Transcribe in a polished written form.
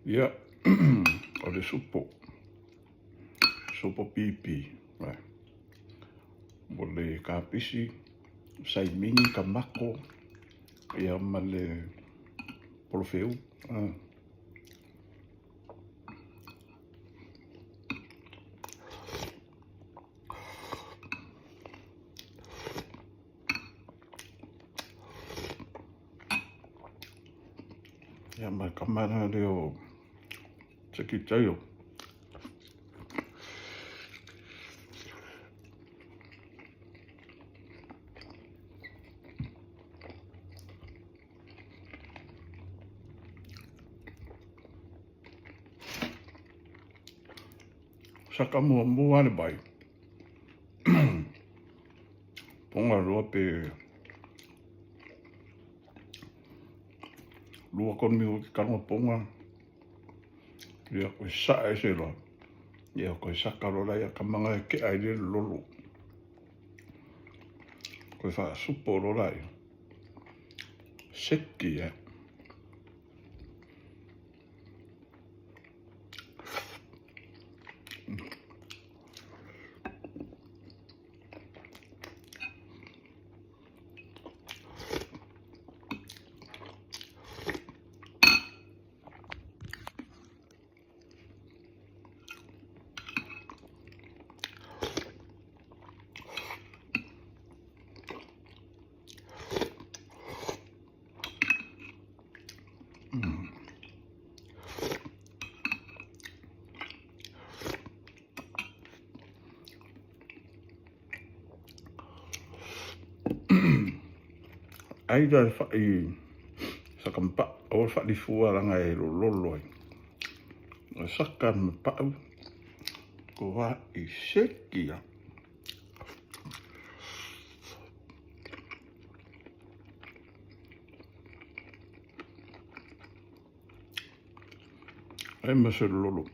Ia, o le supo pipi, mo le kapisi, saimini kamako, ia ma le polofeu. Ia ma kamana leo sekitayo. Saka mua le bai. Ponga roa pe lua kon mi o ki karma ponga. Ia koe saa e se roa. Ia koe saka roa ia kamanga e ke aile lolo. Koe wha supo roa ia. Seki ia. Ai da whai sakampa o whai fua ranga e lolo ai. Saka me pau ko wa I seki ia. Ai ma se lolo.